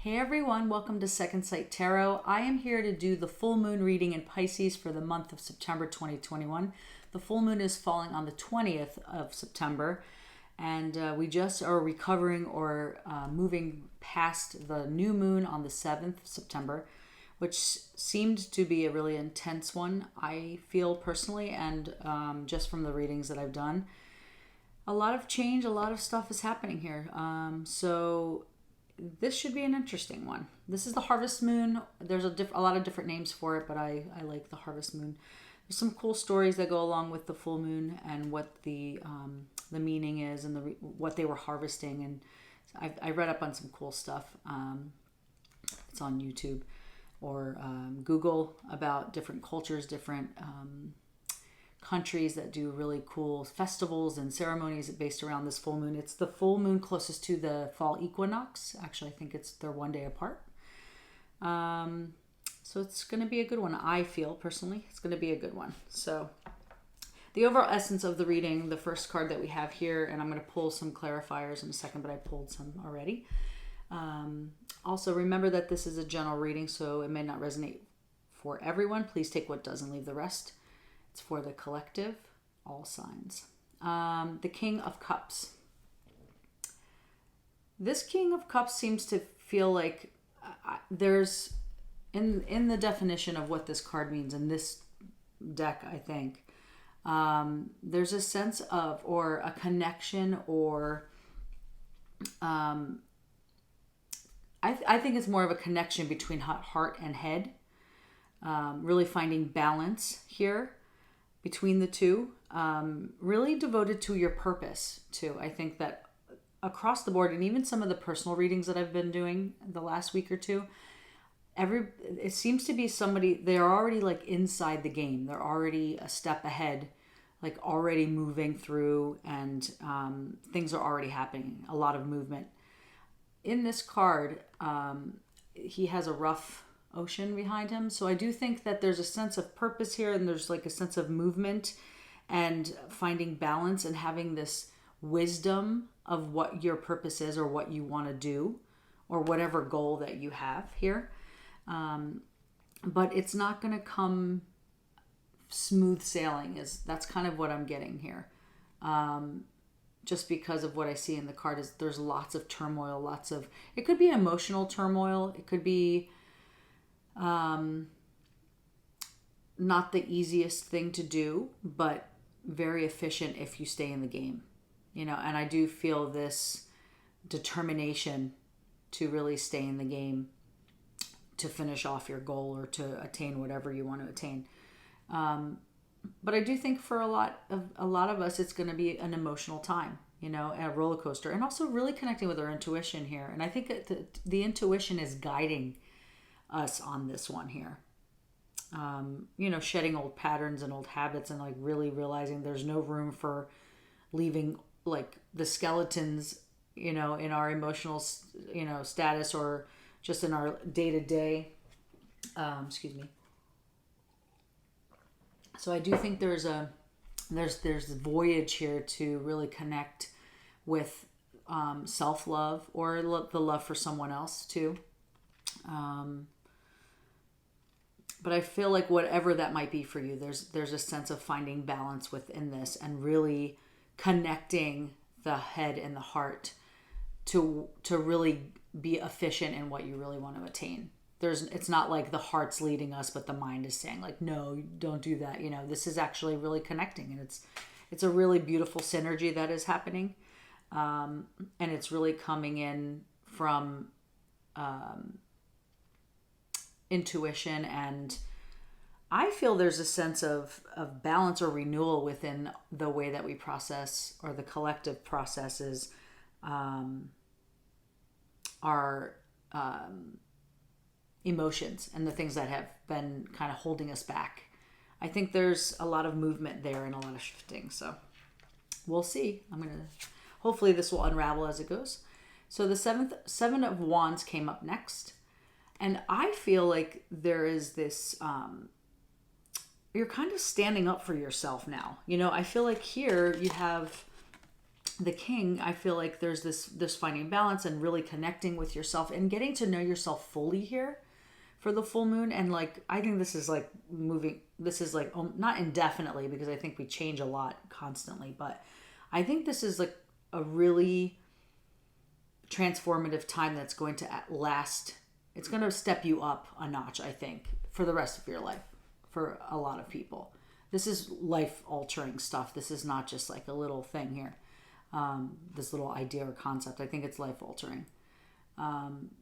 Hey everyone, welcome to Second Sight Tarot. I am here to do the full moon reading in Pisces for the month of September 2021. The full moon is falling on the 20th of September, and we just are recovering or moving past the new moon on the 7th of September, which seemed to be a really intense one, I feel personally, and just from the readings that I've done. A lot of change, a lot of stuff is happening here. So this should be an interesting one. This is the harvest moon. There's a lot of different names for it, but I like the harvest moon. There's some cool stories that go along with the full moon and what the meaning is and what they were harvesting. And I read up on some cool stuff. It's on YouTube or Google about different cultures, different countries that do really cool festivals and ceremonies based around this full moon. It's the full moon closest to the fall equinox. Actually, I think they're one day apart. So it's going to be a good one. I feel personally it's going to be a good one. So the overall essence of the reading, the first card that we have here, and I'm going to pull some clarifiers in a second, but I pulled some already. Also, remember that this is a general reading, so it may not resonate for everyone. Please take what does and leave the rest. It's for the collective, all signs. The King of Cups. This King of Cups seems to feel like there's, in the definition of what this card means in this deck, I think, there's a sense of, or a connection, or I think it's more of a connection between heart and head. Really finding balance here between the two, really devoted to your purpose too. I think that across the board, and even some of the personal readings that I've been doing the last week or two, it seems to be somebody, they're already like inside the game. They're already a step ahead, like already moving through, and things are already happening. A lot of movement. In this card, he has a rough ocean behind him. So I do think that there's a sense of purpose here, and there's like a sense of movement and finding balance and having this wisdom of what your purpose is or what you want to do or whatever goal that you have here. But it's not going to come smooth sailing. That's kind of what I'm getting here. Just because of what I see in the card is there's lots of turmoil, it could be emotional turmoil. It could be not the easiest thing to do, but very efficient if you stay in the game, and I do feel this determination to really stay in the game to finish off your goal or to attain whatever you want to attain. But I do think for a lot of us, it's going to be an emotional time, a roller coaster, and also really connecting with our intuition here. And I think that the intuition is guiding us on this one here. Shedding old patterns and old habits, and like really realizing there's no room for leaving like the skeletons, in our emotional, status, or just in our day-to-day. Excuse me. So I do think there's a voyage here to really connect with self-love or the love for someone else too. But I feel like whatever that might be for you, there's a sense of finding balance within this and really connecting the head and the heart to really be efficient in what you really want to attain. It's not like the heart's leading us, but the mind is saying like, no, don't do that. This is actually really connecting, and it's a really beautiful synergy that is happening. And it's really coming in from intuition, and I feel there's a sense of balance or renewal within the way that we process, or the collective processes our emotions and the things that have been kind of holding us back. I think there's a lot of movement there and a lot of shifting, so we'll see. Hopefully this will unravel as it goes. So the Seven of Wands came up next. And I feel like there is this, you're kind of standing up for yourself now. I feel like here you have the King, I feel like there's this finding balance and really connecting with yourself and getting to know yourself fully here for the full moon. And like, I think this is like moving, this is like not indefinitely, because I think we change a lot constantly, but I think this is like a really transformative time that's going to last. It's going to step you up a notch, I think, for the rest of your life for a lot of people. This is life altering stuff. This is not just like a little thing here. This little idea or concept. I think it's life altering.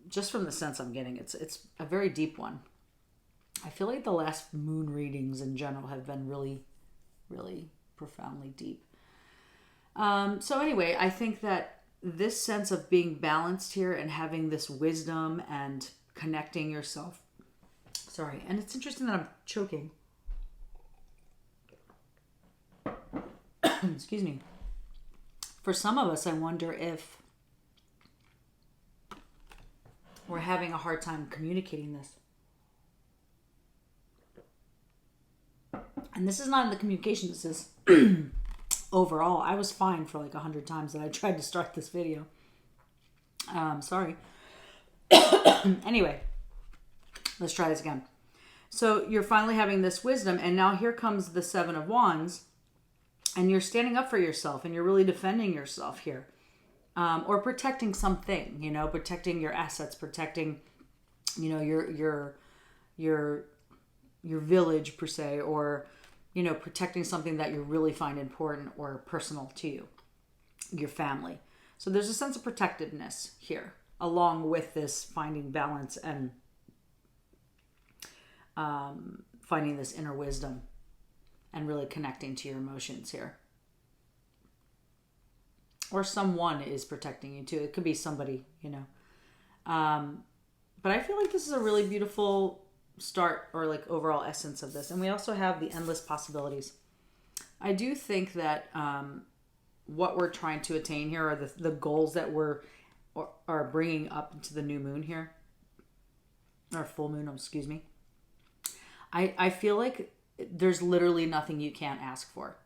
Just from the sense I'm getting, it's a very deep one. I feel like the last moon readings in general have been really, really profoundly deep. So anyway, I think that this sense of being balanced here and having this wisdom and connecting yourself. Sorry, and it's interesting that I'm choking. Excuse me. For some of us, I wonder if we're having a hard time communicating this. And this is not in the communication, this is overall. I was fine for like 100 times that I tried to start this video. Sorry. Anyway, let's try this again. So you're finally having this wisdom, and now here comes the Seven of Wands, and you're standing up for yourself, and you're really defending yourself here. Or protecting something, you know, protecting your assets, protecting, you know, your village per se, or, you know, protecting something that you really find important or personal to you, your family. So there's a sense of protectiveness here, along with this finding balance and finding this inner wisdom and really connecting to your emotions here. Or someone is protecting you too. It could be somebody, you know. But I feel like this is a really beautiful start, or like overall essence of this. And we also have the endless possibilities. I do think that what we're trying to attain here are the goals that are bringing up into the new moon here. Or full moon, excuse me. I feel like there's literally nothing you can't ask for.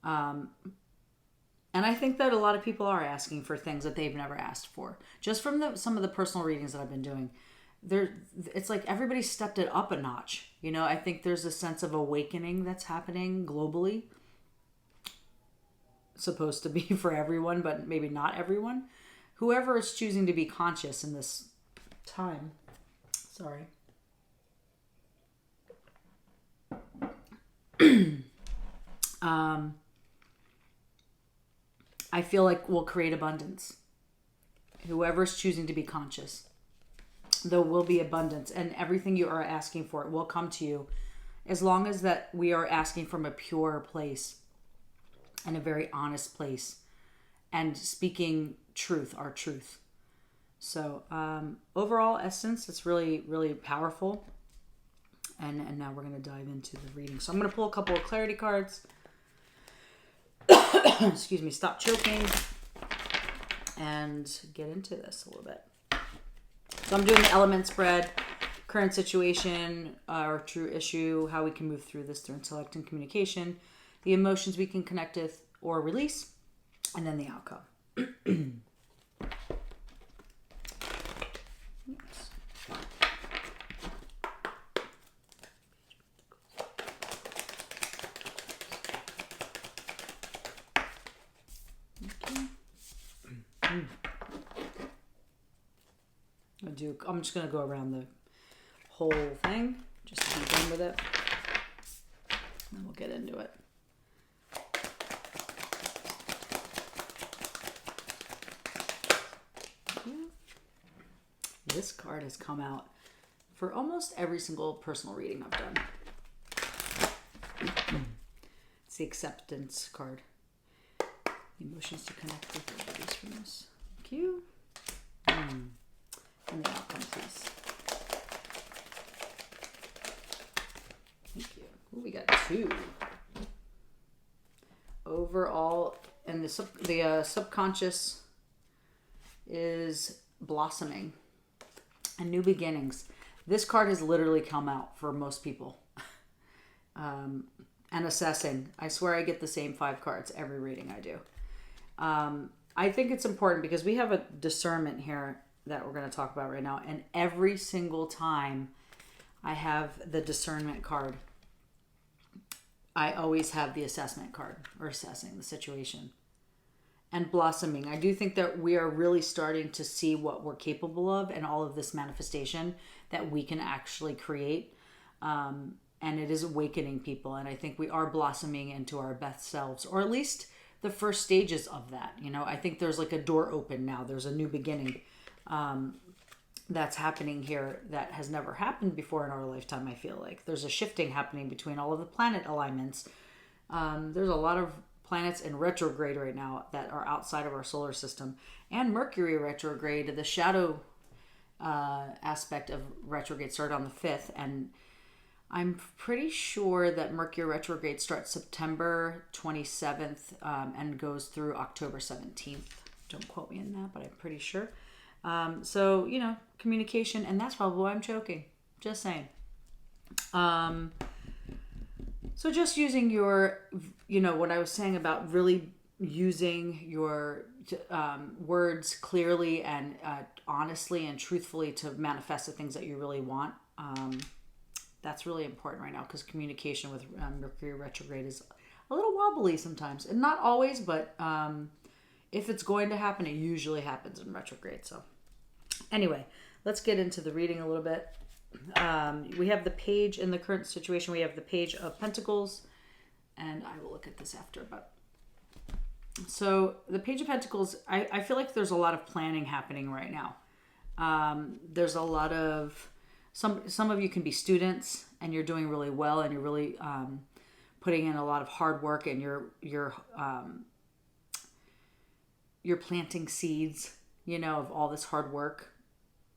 And I think that a lot of people are asking for things that they've never asked for. Just from some of the personal readings that I've been doing, it's like everybody stepped it up a notch. You know, I think there's a sense of awakening that's happening globally. Supposed to be for everyone, but maybe not everyone. Whoever is choosing to be conscious in this time. Sorry. I feel like we'll create abundance. Whoever's choosing to be conscious, there will be abundance, and everything you are asking for, it will come to you, as long as that we are asking from a pure place and a very honest place and speaking truth, our truth. So overall essence, it's really, really powerful. And now we're going to dive into the reading. So I'm going to pull a couple of clarity cards. Excuse me, stop choking and get into this a little bit. So I'm doing the element spread, current situation or true issue, how we can move through this through intellect and communication, the emotions we can connect with or release, and then the outcome. Oops. I'm just going to go around the whole thing just to be done with it. And then we'll get into it. This card has come out for almost every single personal reading I've done. It's the acceptance card. Emotions to connect with or release from this. Thank you. And the outcome, please. Thank you. Ooh, we got 2. Overall, and the subconscious is blossoming and new beginnings. This card has literally come out for most people. And assessing. I swear I get the same 5 cards every reading I do. I think it's important because we have a discernment here that we're going to talk about right now. And every single time I have the discernment card, I always have the assessment card, or assessing the situation. And blossoming. I do think that we are really starting to see what we're capable of, and all of this manifestation that we can actually create. And it is awakening people. And I think we are blossoming into our best selves, or at least the first stages of that. You know, I think there's like a door open now. There's a new beginning that's happening here that has never happened before in our lifetime. I feel like there's a shifting happening between all of the planet alignments. There's a lot of planets in retrograde right now that are outside of our solar system, and Mercury retrograde. The shadow aspect of retrograde started on the 5th, and I'm pretty sure that Mercury retrograde starts September 27th and goes through October 17th. Don't quote me on that, but I'm pretty sure. So, you know, communication, and that's probably why I'm choking. Just saying. So just using your, you know, what I was saying about really using your words clearly and honestly and truthfully to manifest the things that you really want. That's really important right now, because communication with Mercury retrograde is a little wobbly sometimes, and not always, but if it's going to happen, it usually happens in retrograde. So anyway, let's get into the reading a little bit. We have the page in the current situation. We have the Page of Pentacles, and I will look at this after. But so the Page of Pentacles, I feel like there's a lot of planning happening right now. There's a lot of some of you can be students, and you're doing really well, and you're really putting in a lot of hard work, and you're planting seeds, you know, of all this hard work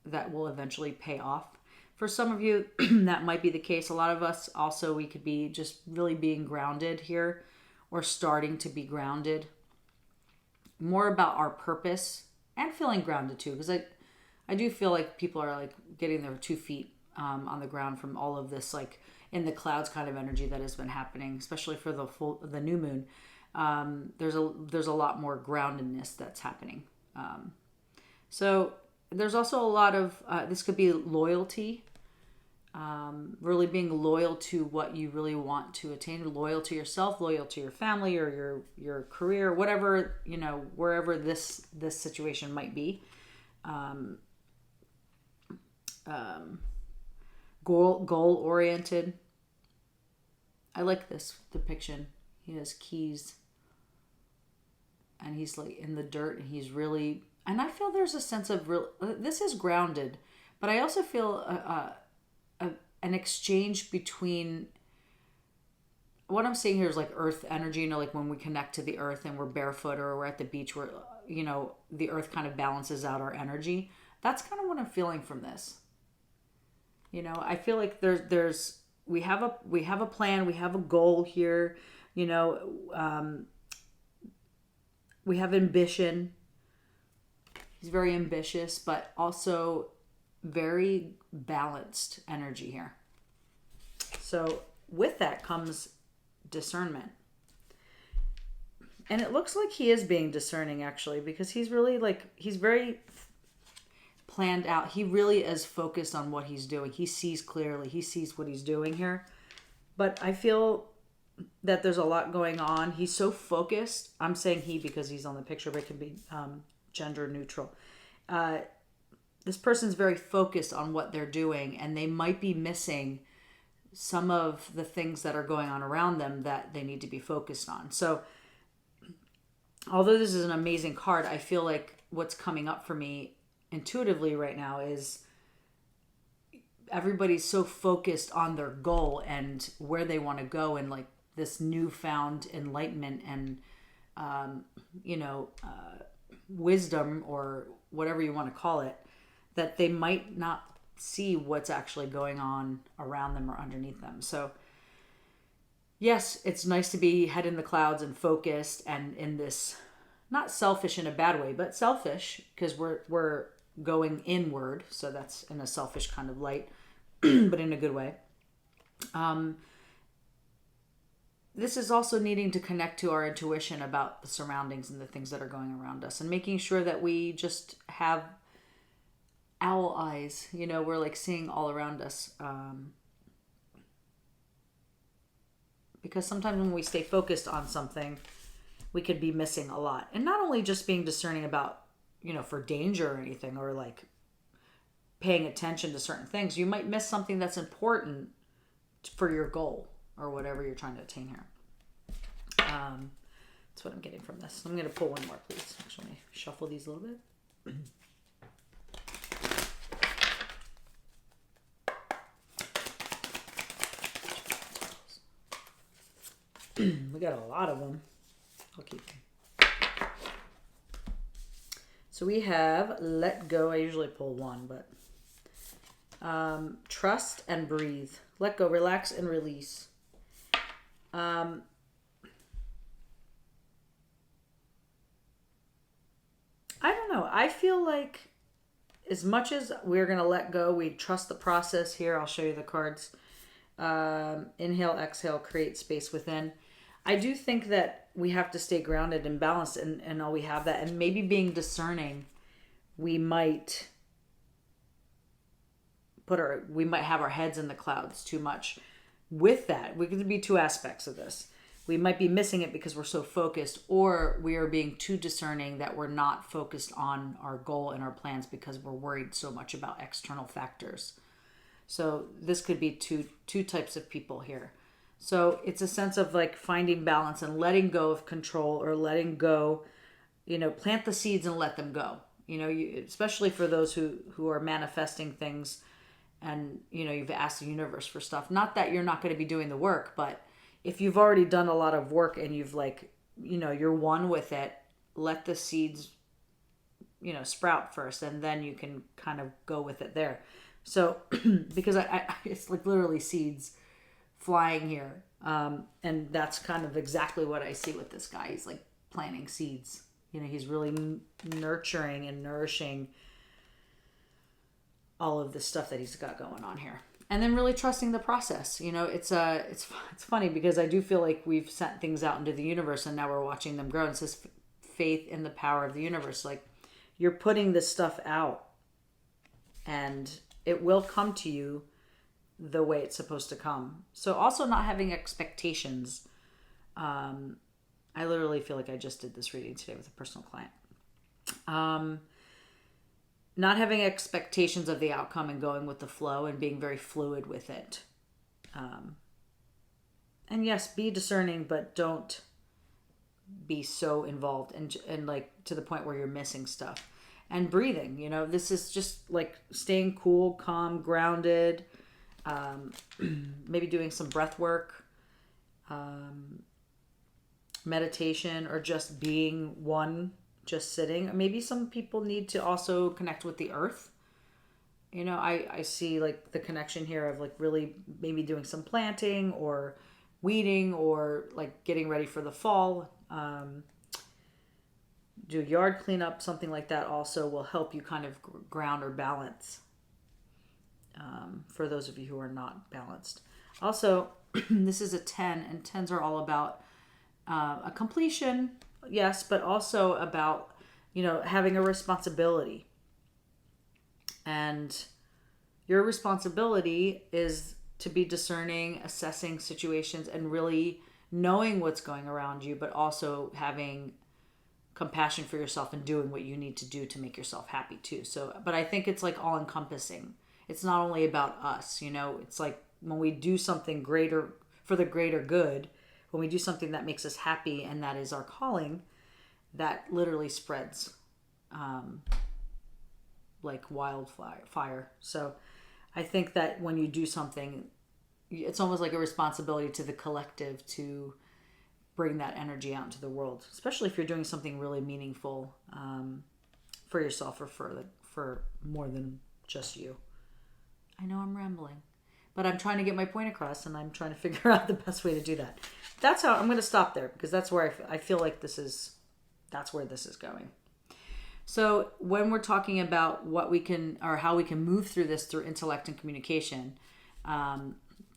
that will eventually pay off. For some of you, that might be the case. A lot of us also, we could be just really being grounded here, or starting to be grounded. More about our purpose, and feeling grounded too, because I do feel like people are like getting their 2 feet on the ground from all of this, like in the clouds kind of energy that has been happening, especially for the new moon. There's a lot more groundedness that's happening. So there's also a lot of this could be loyalty. Really being loyal to what you really want to attain, loyal to yourself, loyal to your family, or your career, whatever, you know, wherever this situation might be. Goal oriented. I like this depiction. He has keys, and he's like in the dirt, and he's really, and I feel there's a sense of real, this is grounded, but I also feel an exchange between, what I'm seeing here is like earth energy, you know, like when we connect to the earth and we're barefoot, or we're at the beach, where, you know, the earth kind of balances out our energy. That's kind of what I'm feeling from this. You know, I feel like we have a plan, we have a goal here, you know, we have ambition. He's very ambitious, but also very balanced energy here. So with that comes discernment. And it looks like he is being discerning, actually, because he's really he's very planned out. He really is focused on what he's doing. He sees clearly. He sees what he's doing here. But I feel that there's a lot going on. He's so focused. I'm saying he because he's on the picture, but it can be gender neutral. This person's very focused on what they're doing, and they might be missing some of the things that are going on around them that they need to be focused on. So although this is an amazing card, I feel like what's coming up for me intuitively right now is everybody's so focused on their goal and where they want to go, and like this newfound enlightenment and wisdom, or whatever you want to call it, that they might not see what's actually going on around them or underneath them. So yes, it's nice to be head in the clouds and focused, and in this, not selfish in a bad way, but selfish because we're going inward. So that's in a selfish kind of light, but in a good way. this is also needing to connect to our intuition about the surroundings and the things that are going around us, and making sure that we just have owl eyes. You know, we're like seeing all around us. Because sometimes when we stay focused on something, we could be missing a lot. And not only just being discerning about, you know, for danger or anything, or like paying attention to certain things, you might miss something that's important for your goal or whatever you're trying to attain here. That's what I'm getting from this. I'm going to pull one more, please. Actually, let me shuffle these a little bit. We got a lot of them. I'll keep them. So we have let go. I usually pull one, but trust and breathe. Let go, relax, and release. I don't know. I feel like as much as we're going to let go, we trust the process here. I'll show you the cards. Inhale, exhale, create space within. I do think that we have to stay grounded and balanced, and all we have that. And maybe being discerning, we might have our heads in the clouds too much. With that, we could be two aspects of this. We might be missing it because we're so focused, or we are being too discerning that we're not focused on our goal and our plans because we're worried so much about external factors. So this could be two types of people here. So it's a sense of like finding balance and letting go of control, or letting go, you know, plant the seeds and let them go. You know, especially for those who are manifesting things, and, you know, you've asked the universe for stuff. Not that you're not going to be doing the work, but if you've already done a lot of work and you've like, you know, you're one with it, let the seeds, you know, sprout first, and then you can kind of go with it there. So, because I it's like literally seeds flying here. And that's kind of exactly what I see with this guy. He's like planting seeds. You know, he's really nurturing and nourishing all of the stuff that he's got going on here. And then really trusting the process. You know, it's funny because I do feel like we've sent things out into the universe and now we're watching them grow. And it says faith in the power of the universe. Like, you're putting this stuff out and it will come to you the way it's supposed to come. So also not having expectations. I literally feel like I just did this reading today with a personal client. Not having expectations of the outcome and going with the flow and being very fluid with it. And yes, be discerning, but don't be so involved and like to the point where you're missing stuff. And breathing, you know, this is just like staying cool, calm, grounded, maybe doing some breath work, meditation, or just being one, just sitting. Maybe some people need to also connect with the earth. You know, I see like the connection here of like really maybe doing some planting or weeding or like getting ready for the fall. Do yard cleanup, something like that also will help you kind of ground or balance for those of you who are not balanced. Also, this is a 10, and 10s are all about a completion, yes, but also about, you know, having a responsibility. And your responsibility is to be discerning, assessing situations, and really knowing what's going around you, but also having compassion for yourself and doing what you need to do to make yourself happy too. So, but I think it's like all encompassing. It's not only about us, you know, it's like when we do something greater for the greater good, when we do something that makes us happy and that is our calling, that literally spreads like wildfire. So I think that when you do something, it's almost like a responsibility to the collective to bring that energy out into the world, especially if you're doing something really meaningful for yourself or for more than just you. I know I'm rambling, but I'm trying to get my point across, and I'm trying to figure out the best way to do that. That's how I'm going to stop there, because that's where I feel like that's where this is going. So when we're talking about what we can, or how we can move through this through intellect and communication,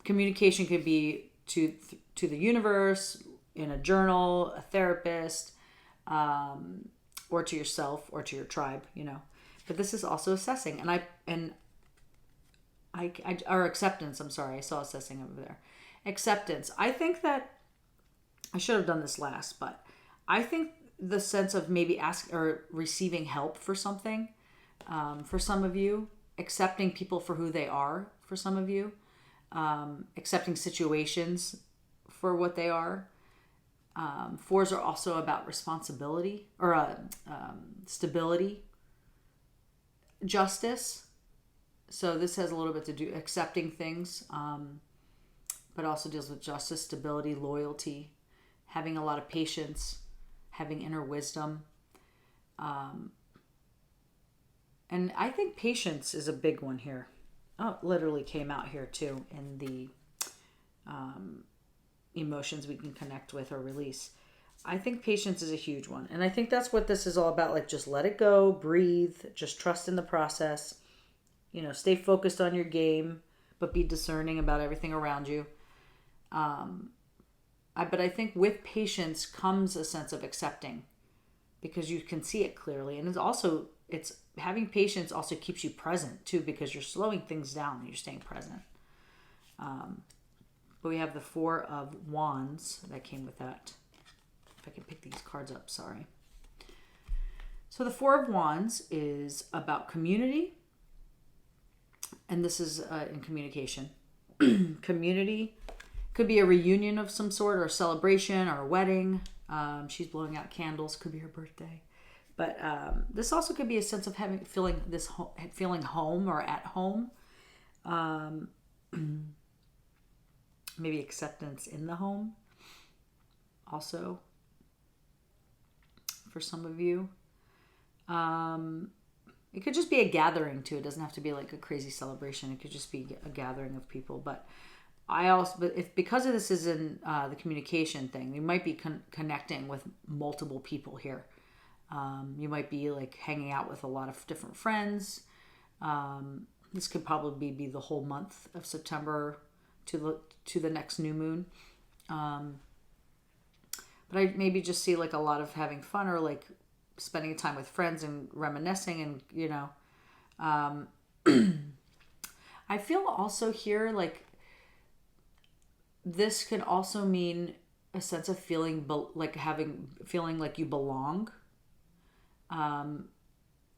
communication could be to the universe, in a journal, a therapist, or to yourself or to your tribe, But this is also assessing, or acceptance. I'm sorry, I saw assessing over there. Acceptance. I think that I should have done this last, but I think the sense of maybe receiving help for something, for some of you, accepting people for who they are for some of you, accepting situations for what they are. Fours are also about responsibility or stability, justice. So this has a little bit to do accepting things, but also deals with justice, stability, loyalty, having a lot of patience, having inner wisdom. And I think patience is a big one here. Oh, it literally came out here too in the emotions we can connect with or release. I think patience is a huge one. And I think that's what this is all about. Like, just let it go, breathe, just trust in the process. Stay focused on your game, but be discerning about everything around you. But I think with patience comes a sense of accepting, because you can see it clearly. And it's having patience also keeps you present too, because you're slowing things down and you're staying present. But we have the Four of Wands that came with that. If I can pick these cards up, sorry. So the Four of Wands is about community. And this is in communication. Community could be a reunion of some sort, or a celebration, or a wedding. She's blowing out candles. Could be her birthday. But this also could be a sense of feeling home or at home. Maybe acceptance in the home. Also, for some of you, it could just be a gathering too. It doesn't have to be like a crazy celebration. It could just be a gathering of people. But because of this is in the communication thing, you might be connecting with multiple people here. You might be like hanging out with a lot of different friends. This could probably be the whole month of September to the next new moon. But I maybe just see like a lot of having fun, or like spending time with friends and reminiscing, and I feel also here like this can also mean a sense of feeling feeling like you belong,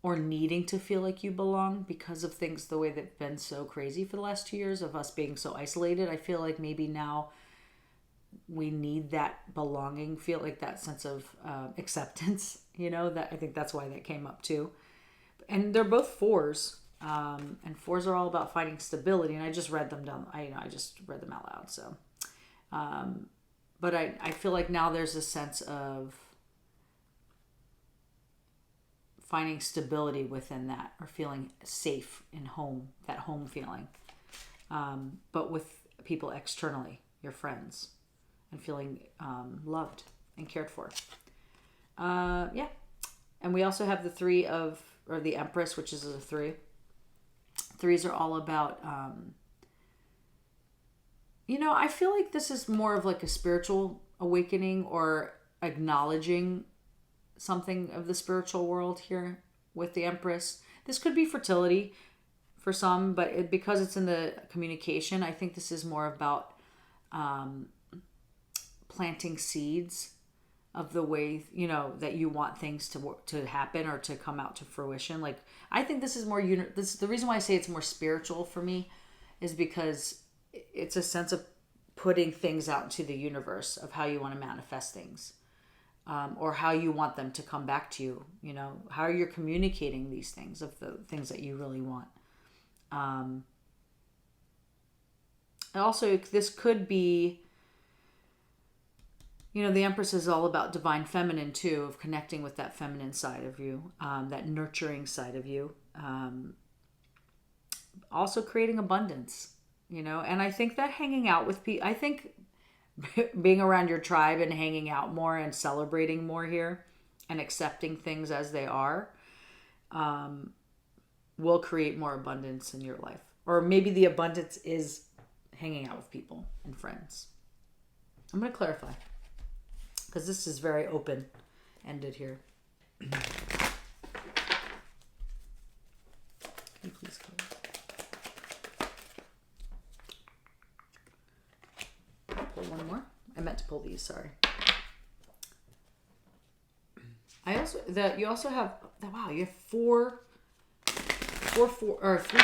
or needing to feel like you belong because of things the way they've been so crazy for the last 2 years of us being so isolated. I feel like maybe now we need that belonging, feel like that sense of acceptance, that I think that's why that came up too. And they're both fours, and fours are all about finding stability. And I just read them down. I just read them out loud. So, but I feel like now there's a sense of finding stability within that, or feeling safe in home, that home feeling, but with people externally, your friends, and feeling loved and cared for. Yeah. And we also have the Empress, which is a 3. Threes are all about, I feel like this is more of like a spiritual awakening, or acknowledging something of the spiritual world here with the Empress. This could be fertility for some, but because it's in the communication, I think this is more about planting seeds of the way, that you want things to happen or to come out to fruition. Like, I think this is more, the reason why I say it's more spiritual for me is because it's a sense of putting things out into the universe of how you want to manifest things. Or how you want them to come back to you, how you're communicating these things, of the things that you really want. And also, this could be, the Empress is all about divine feminine too, of connecting with that feminine side of you, that nurturing side of you. Also creating abundance, and I think that hanging out with people, I think being around your tribe and hanging out more and celebrating more here and accepting things as they are, will create more abundance in your life. Or maybe the abundance is hanging out with people and friends. I'm going to clarify because this is very open-ended here. Can you please go? Pull one more. I meant to pull these, sorry. You also have, wow, you have three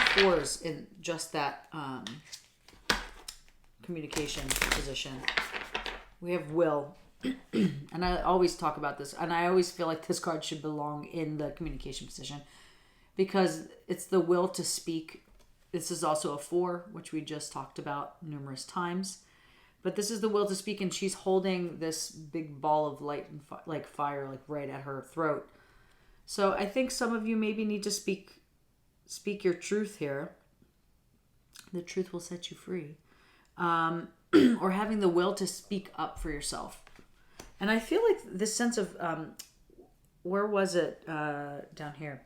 fours in just that communication position. We have will, and I always talk about this, and I always feel like this card should belong in the communication position because it's the will to speak. This is also a 4, which we just talked about numerous times. But this is the will to speak, and she's holding this big ball of light and like fire, like right at her throat. So I think some of you maybe need to speak your truth here. The truth will set you free. Or having the will to speak up for yourself. And I feel like this sense of, where was it? Down here.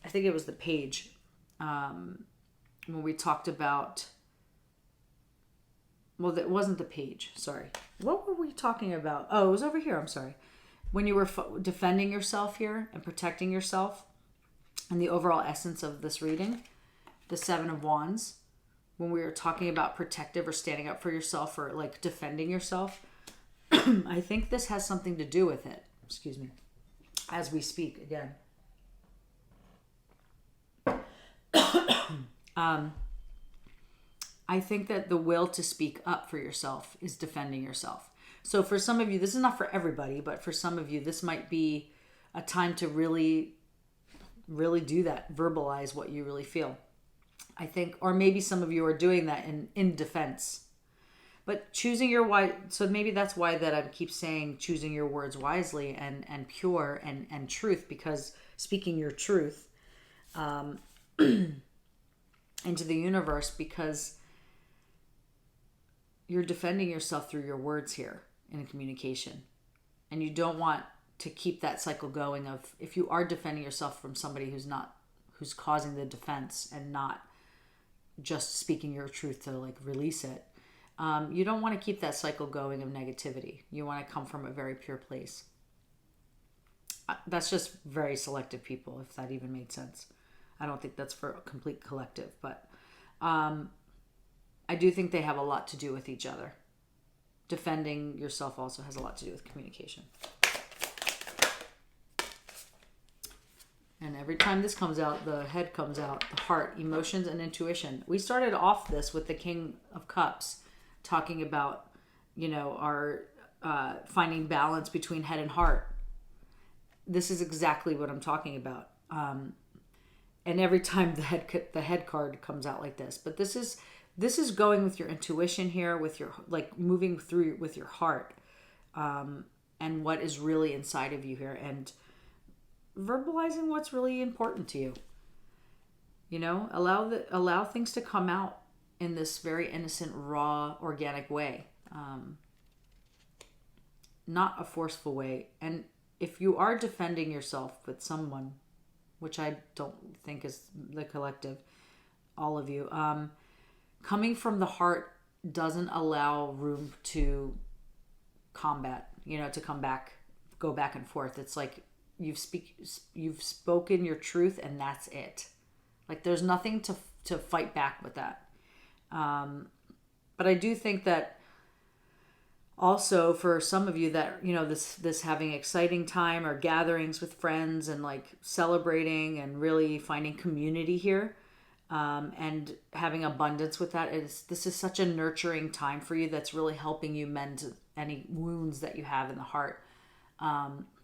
I think it was the page. When we talked about... Well, it wasn't the page. Sorry. What were we talking about? Oh, it was over here. I'm sorry. When you were defending yourself here and protecting yourself and the overall essence of this reading, the 7 of Wands, when we were talking about protective or standing up for yourself or like defending yourself, I think this has something to do with it. Excuse me. As we speak again. I think that the will to speak up for yourself is defending yourself. So for some of you, this is not for everybody, but for some of you, this might be a time to really, really do that. Verbalize what you really feel. I think, or maybe some of you are doing that in defense. But choosing your wise, so maybe that's why that I keep saying choosing your words wisely and pure and truth, because speaking your truth into the universe, because you're defending yourself through your words here in a communication. And you don't want to keep that cycle going of, if you are defending yourself from somebody who's causing the defense and not just speaking your truth to like release it. You don't want to keep that cycle going of negativity. You want to come from a very pure place. That's just very selective people, if that even made sense. I don't think that's for a complete collective, but I do think they have a lot to do with each other. Defending yourself also has a lot to do with communication. And every time this comes out, the head comes out, the heart, emotions, and intuition. We started off this with the King of Cups, talking about, our finding balance between head and heart. This is exactly what I'm talking about. And every time the head card comes out like this, but this is going with your intuition here, with your like moving through with your heart, and what is really inside of you here, and verbalizing what's really important to you. Allow things to come out in this very innocent, raw, organic way, not a forceful way. And if you are defending yourself with someone, which I don't think is the collective, all of you, coming from the heart doesn't allow room to combat, to go back and forth. It's like you've spoken your truth and that's it. Like there's nothing to fight back with that. But I do think that also for some of you that, this having exciting time or gatherings with friends and like celebrating and really finding community here, and having abundance with that, this is such a nurturing time for you that's really helping you mend any wounds that you have in the heart,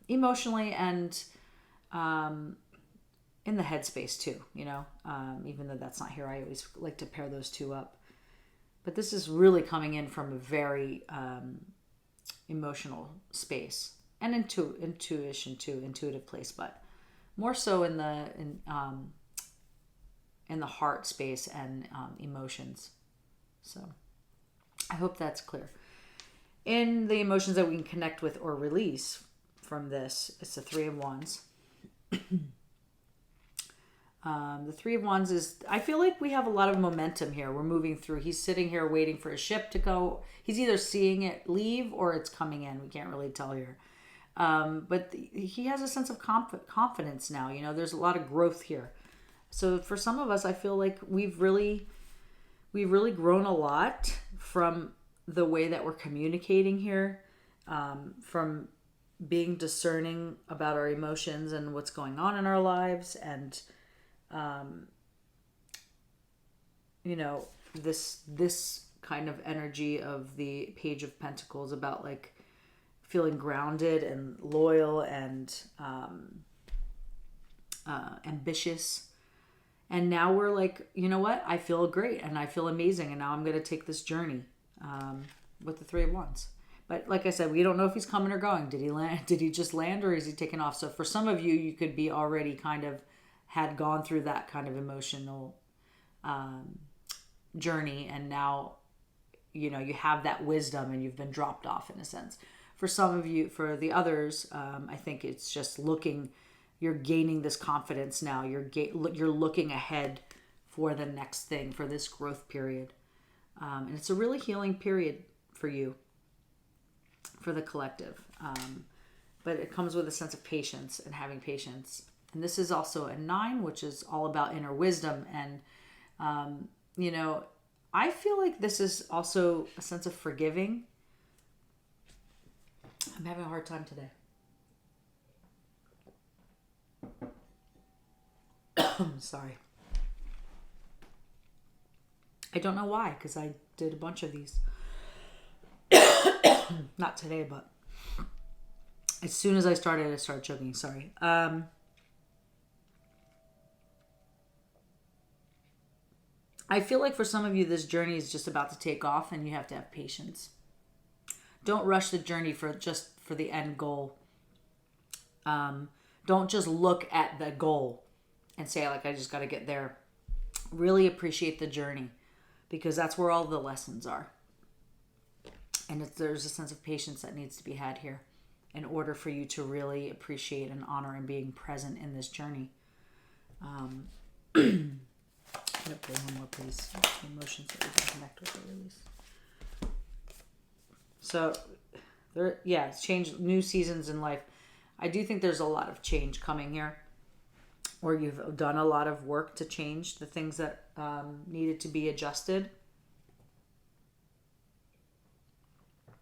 emotionally and in the headspace too, even though that's not here. I always like to pair those two up. But this is really coming in from a very emotional space and intuition too, intuitive place, but more so in the heart space and emotions. So I hope that's clear. In the emotions that we can connect with or release from this, it's the 3 of Wands. The Three of Wands is, I feel like we have a lot of momentum here. We're moving through. He's sitting here waiting for a ship to go. He's either seeing it leave or it's coming in. We can't really tell here. But he has a sense of confidence now. You know, there's a lot of growth here. So for some of us, I feel like we've really grown a lot from the way that we're communicating here, from being discerning about our emotions and what's going on in our lives, and you know, this kind of energy of the Page of Pentacles about like feeling grounded and loyal and ambitious. And now we're like, you know what? I feel great and I feel amazing, and now I'm going to take this journey with the Three of Wands. But like I said, we don't know if he's coming or going. Did he land? Did he just land, or is he taking off? So for some of you, you could be already kind of had gone through that kind of emotional journey, and now, you know, you have that wisdom and you've been dropped off in a sense. For some of you, for the others, I think it's just you're gaining this confidence now. You're looking ahead for the next thing, for this growth period. And it's a really healing period for you, for the collective. But it comes with a sense of patience and having patience. And this is also a 9, which is all about inner wisdom. And, you know, I feel like this is also a sense of forgiving. I'm having a hard time today. Sorry. I don't know why, because I did a bunch of these. Not today, but as soon as I started choking. Sorry. I feel like for some of you, this journey is just about to take off, and you have to have patience. Don't rush the journey for the end goal. Don't just look at the goal and say, like, I just got to get there. Really appreciate the journey, because that's where all the lessons are. And there's a sense of patience that needs to be had here in order for you to really appreciate and honor and being present in this journey. I'm going to play one more, please. The emotions that we can connect with or release. So, it's change, new seasons in life. I do think there's a lot of change coming here, or you've done a lot of work to change the things that needed to be adjusted.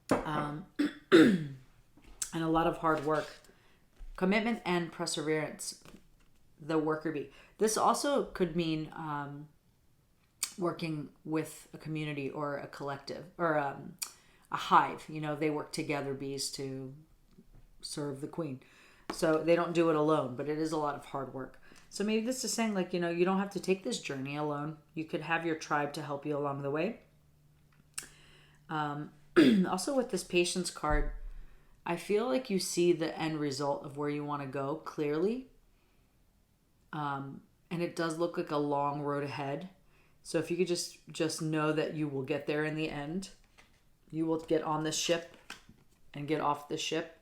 And a lot of hard work, commitment, and perseverance. The worker bee. This also could mean working with a community or a collective or a hive. You know, they work together, bees, to serve the queen. So they don't do it alone, but it is a lot of hard work. So maybe this is saying, like, you know, you don't have to take this journey alone. You could have your tribe to help you along the way. Also with this patience card, I feel like you see the end result of where you want to go clearly. And it does look like a long road ahead. So if you could just know that you will get there in the end. You will get on this ship and get off the ship.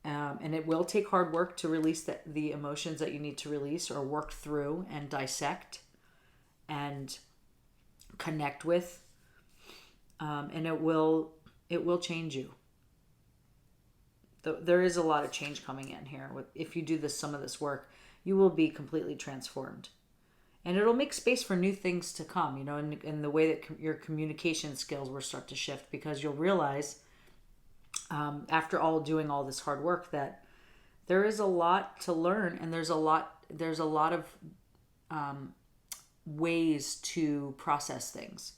And it will take hard work to release the emotions that you need to release or work through and dissect and connect with. And it will change you. There is a lot of change coming in here. If you do some of this work, you will be completely transformed. And it'll make space for new things to come, you know, in the way that your communication skills will start to shift, because you'll realize after doing all this hard work that there is a lot to learn, and there's a lot of ways to process things,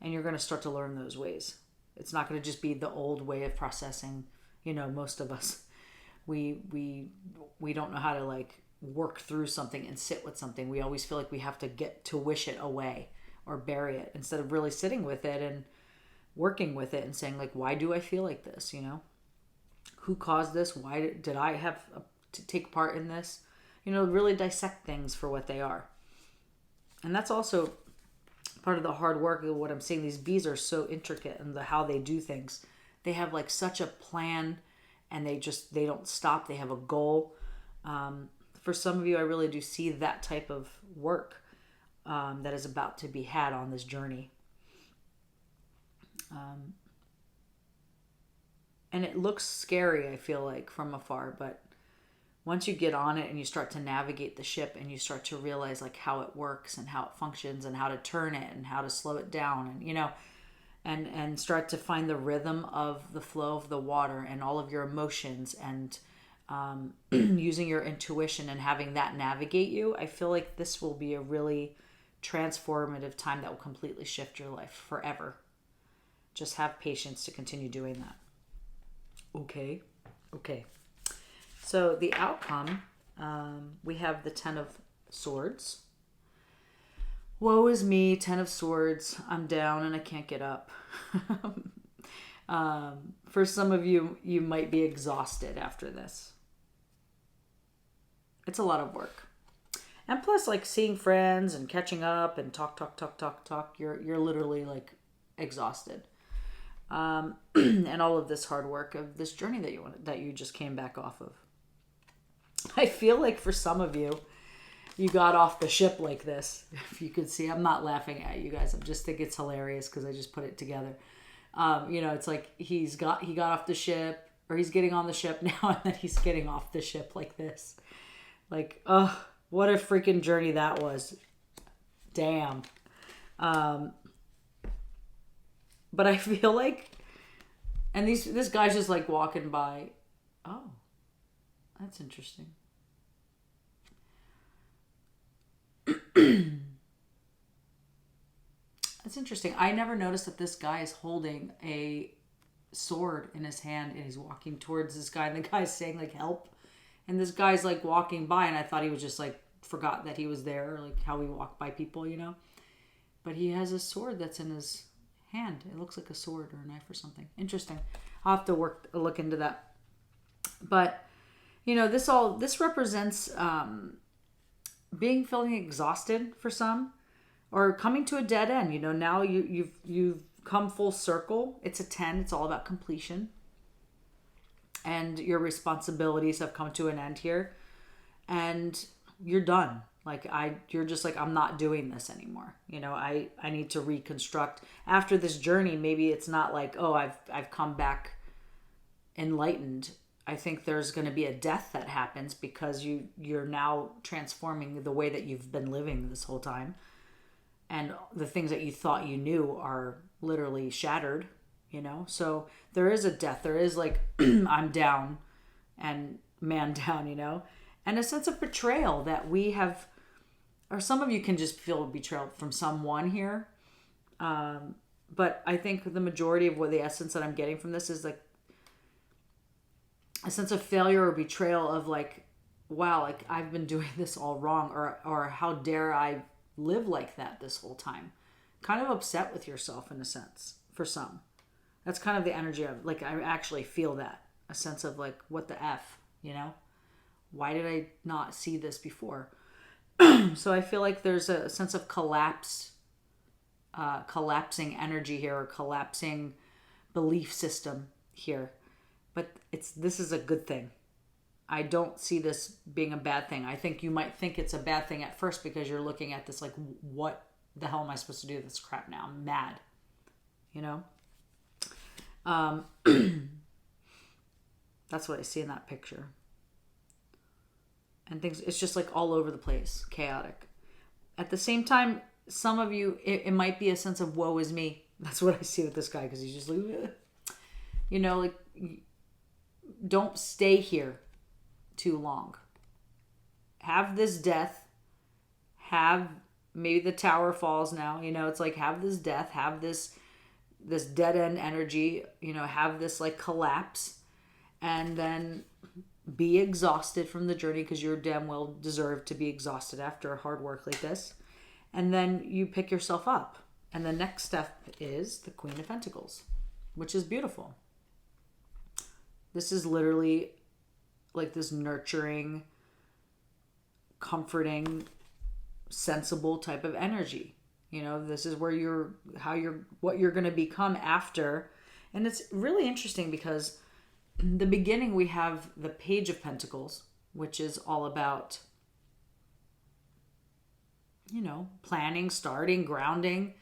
and you're going to start to learn those ways. It's not going to just be the old way of processing. You know, most of us, we don't know how to like work through something and sit with something. We always feel like we have to wish it away or bury it, instead of really sitting with it and working with it and saying, like, why do I feel like this? You know, who caused this? Why did I have to take part in this? You know, really dissect things for what they are. And that's also part of the hard work of what I'm saying. These bees are so intricate in how they do things. They have like such a plan, and they don't stop. They have a goal. for some of you, I really do see that type of work that is about to be had on this journey. And it looks scary, I feel like, from afar, but once you get on it and you start to navigate the ship and you start to realize like how it works and how it functions and how to turn it and how to slow it down and, you know, and start to find the rhythm of the flow of the water and all of your emotions and using your intuition and having that navigate you, I feel like this will be a really transformative time that will completely shift your life forever. Just have patience to continue doing that. Okay. So the outcome, we have the 10 of Swords. Woe is me, 10 of Swords. I'm down and I can't get up. For some of you, you might be exhausted after this. It's a lot of work. And plus, like, seeing friends and catching up and talk, you're literally, like, exhausted. And all of this hard work of this journey that you just came back off of. I feel like for some of you, you got off the ship like this. If you could see, I'm not laughing at you guys. I just think it's hilarious because I just put it together. You know, it's like he got off the ship, or he's getting on the ship now, and then he's getting off the ship like this. Like, oh, what a freaking journey that was. Damn. But I feel like, and this guy's just like walking by. Oh, that's interesting. That's interesting. I never noticed that this guy is holding a sword in his hand and he's walking towards this guy, and the guy's saying like help, and this guy's like walking by, and I thought he was just like forgot that he was there, like how we walk by people, you know. But he has a sword that's in his hand. It looks like a sword or a knife or something. Interesting. I'll have to look into that. But you know, this represents feeling exhausted for some, or coming to a dead end. You know, now you've come full circle. It's a 10. It's all about completion, and your responsibilities have come to an end here, and you're done. Like you're just like, I'm not doing this anymore. You know, I need to reconstruct after this journey. Maybe it's not like, oh, I've come back enlightened. I think there's going to be a death that happens because you're now transforming the way that you've been living this whole time. And the things that you thought you knew are literally shattered, you know? So there is a death. There is like, I'm down and man down, you know? And a sense of betrayal that we have, or some of you can just feel betrayal from someone here. But I think the majority of what the essence that I'm getting from this is like a sense of failure or betrayal of like, wow, like I've been doing this all wrong, or how dare I live like that this whole time. Kind of upset with yourself in a sense for some. That's kind of the energy of like, I actually feel that, a sense of like, what the F, you know? Why did I not see this before? So I feel like there's a sense of collapsing energy here, or collapsing belief system here. But this is a good thing. I don't see this being a bad thing. I think you might think it's a bad thing at first because you're looking at this like, what the hell am I supposed to do with this crap now? I'm mad. You know? That's what I see in that picture. And things, it's just like all over the place, chaotic. At the same time, some of you, it might be a sense of woe is me. That's what I see with this guy, because he's just like, ugh. You know, like, don't stay here too long. Have this death. Have, maybe the tower falls now. You know, it's like, have this death. Have this dead end energy. You know, have this like collapse. And then be exhausted from the journey, because you're damn well deserved to be exhausted after hard work like this. And then you pick yourself up. And the next step is the Queen of Pentacles, which is beautiful. This is literally like this nurturing, comforting, sensible type of energy. You know, this is where what you're going to become after. And it's really interesting because in the beginning we have the Page of Pentacles, which is all about planning, starting, grounding,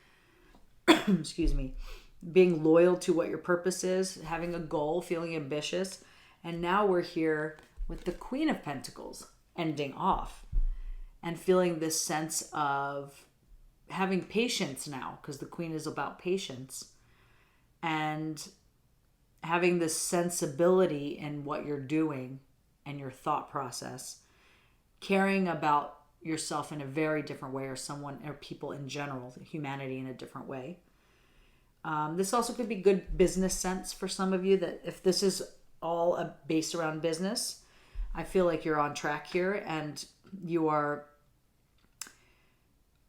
excuse me, being loyal to what your purpose is, having a goal, feeling ambitious. And now we're here with the Queen of Pentacles ending off and feeling this sense of having patience now, because the Queen is about patience, and having this sensibility in what you're doing and your thought process, caring about yourself in a very different way, or someone or people in general, humanity in a different way. This also could be good business sense for some of you, that if this is all based around business, I feel like you're on track here, and you are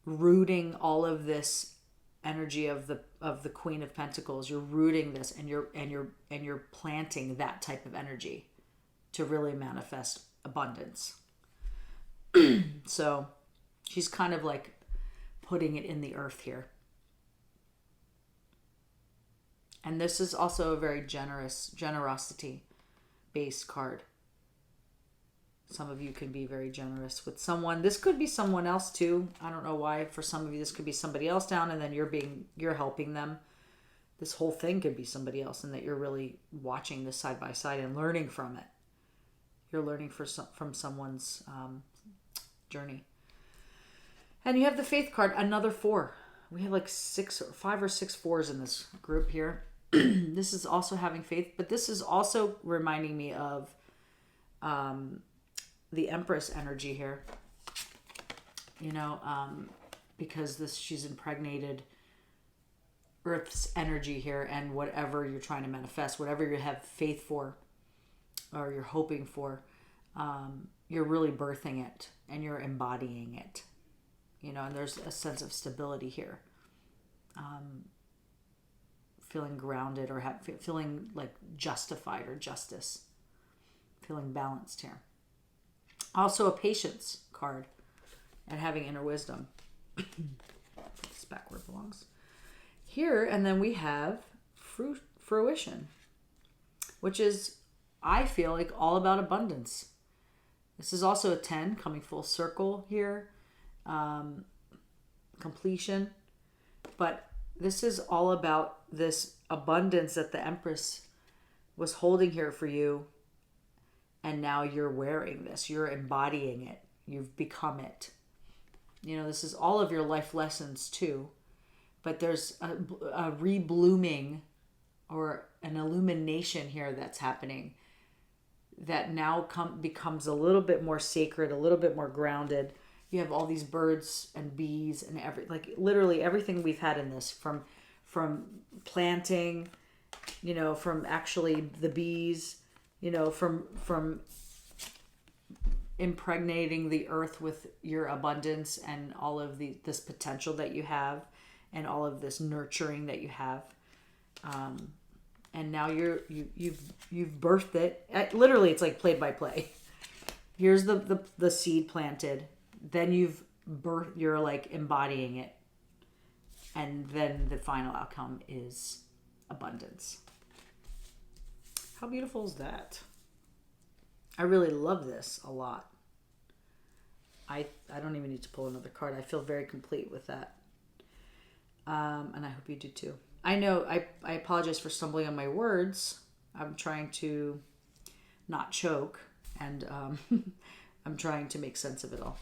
rooting all of this energy of the Queen of Pentacles. You're rooting this, and you're planting that type of energy to really manifest abundance. So she's kind of like putting it in the earth here. And this is also a very generosity based card. Some of you can be very generous with someone. This could be someone else too. I don't know why. For some of you, this could be somebody else down, and then you're helping them. This whole thing could be somebody else, and that you're really watching this side by side and learning from it. You're learning from someone's journey. And you have the Faith card, another 4. We have like 5 or 6 4s in this group here. This is also having faith, but this is also reminding me of the Empress energy here. Because she's impregnated Earth's energy here, and whatever you're trying to manifest, whatever you have faith for, or you're hoping for, you're really birthing it and you're embodying it. And there's a sense of stability here. Feeling grounded, or feeling like justified, or justice. Feeling balanced here. Also a Patience card, and having inner wisdom. This back where it belongs. Here, and then we have Fruition, which is, I feel like, all about abundance. This is also a 10, coming full circle here. Completion. But this is all about this abundance that the Empress was holding here for you. And now you're wearing this. You're embodying it. You've become it. This is all of your life lessons too. But there's a reblooming, or an illumination here that's happening, that now becomes a little bit more sacred, a little bit more grounded. You have all these birds and bees and literally everything we've had in this, from planting, from actually the bees, from impregnating the earth with your abundance and all of this potential that you have, and all of this nurturing that you have. And now you've birthed it. Literally, it's like play by play. Here's the seed planted. Then you're like embodying it. And then the final outcome is abundance. How beautiful is that? I really love this a lot. I don't even need to pull another card. I feel very complete with that. And I hope you do too. I know I apologize for stumbling on my words. I'm trying to not choke, and I'm trying to make sense of it all.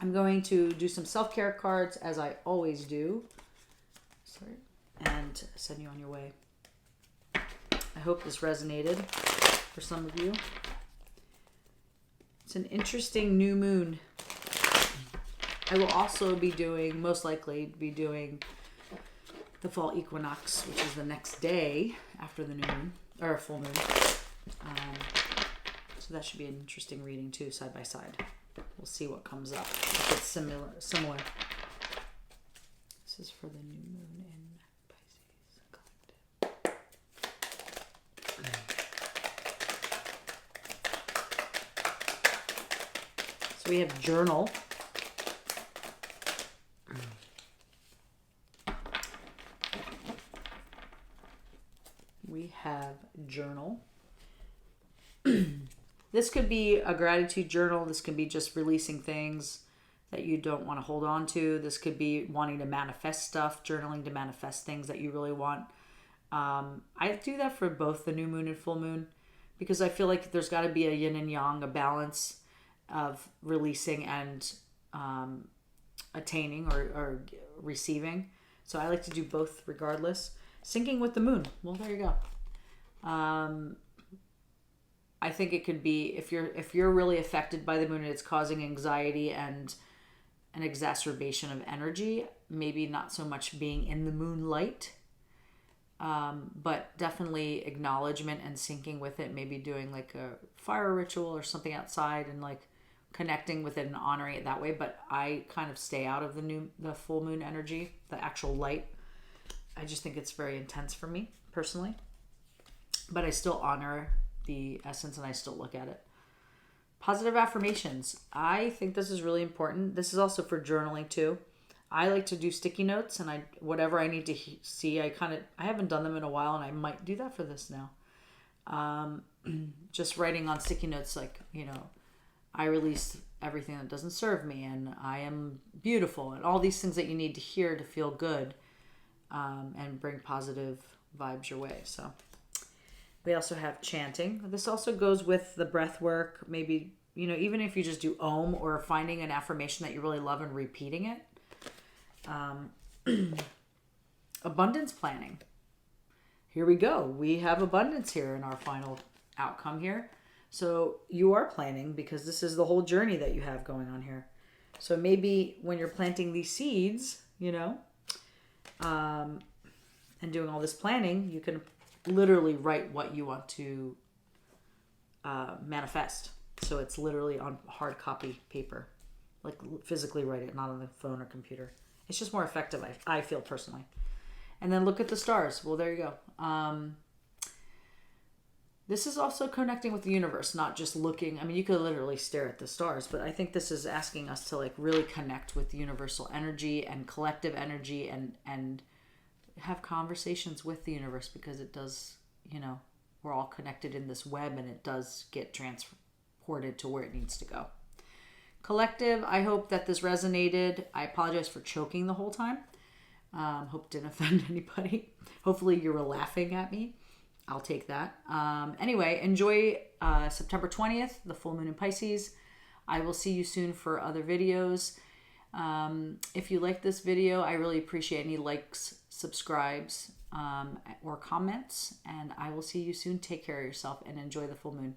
I'm going to do some self-care cards, as I always do. Sorry. And send you on your way. I hope this resonated for some of you. It's an interesting new moon. I will also most likely be doing the fall equinox, which is the next day after the new moon, or full moon. So that should be an interesting reading too, side by side. We'll see what comes up. If it's similar. This is for the new moon in Pisces collective. So we have journal. We have journal. This could be a gratitude journal. This can be just releasing things that you don't want to hold on to. This could be wanting to manifest stuff, journaling to manifest things that you really want. I do that for both the new moon and full moon, because I feel like there's got to be a yin and yang, a balance of releasing and attaining or receiving. So I like to do both regardless. Syncing with the moon. Well, there you go. I think it could be, if you're really affected by the moon and it's causing anxiety and an exacerbation of energy, maybe not so much being in the moonlight, but definitely acknowledgement and syncing with it, maybe doing like a fire ritual or something outside and like connecting with it and honoring it that way. But I kind of stay out of the full moon energy, the actual light. I just think it's very intense for me personally, but I still honor the essence and I still look at it. Positive affirmations. I think this is really important. This is also for journaling too. I like to do sticky notes, and whatever I need to see, I haven't done them in a while, and I might do that for this now. Just writing on sticky notes, like, I release everything that doesn't serve me, and I am beautiful, and all these things that you need to hear to feel good, and bring positive vibes your way. So we also have chanting. This also goes with the breath work. Maybe, even if you just do Om, or finding an affirmation that you really love and repeating it. Abundance planning. Here we go. We have abundance here in our final outcome here. So you are planning, because this is the whole journey that you have going on here. So maybe when you're planting these seeds, and doing all this planning, you can literally write what you want to manifest. So it's literally on hard copy paper, like physically write it, not on the phone or computer. It's just more effective, I feel personally. And then look at the stars. Well, there you go. This is also connecting with the universe, not just looking. I mean, you could literally stare at the stars, but I think this is asking us to like really connect with universal energy and collective energy, and have conversations with the universe, because it does, we're all connected in this web, and it does get transported to where it needs to go. Collective, I hope that this resonated. I apologize for choking the whole time. Hope it didn't offend anybody. Hopefully you were laughing at me. I'll take that. Anyway, enjoy September 20th, the full moon in Pisces. I will see you soon for other videos. If you like this video, I really appreciate any likes, subscribes, or comments. And I will see you soon. Take care of yourself and enjoy the full moon.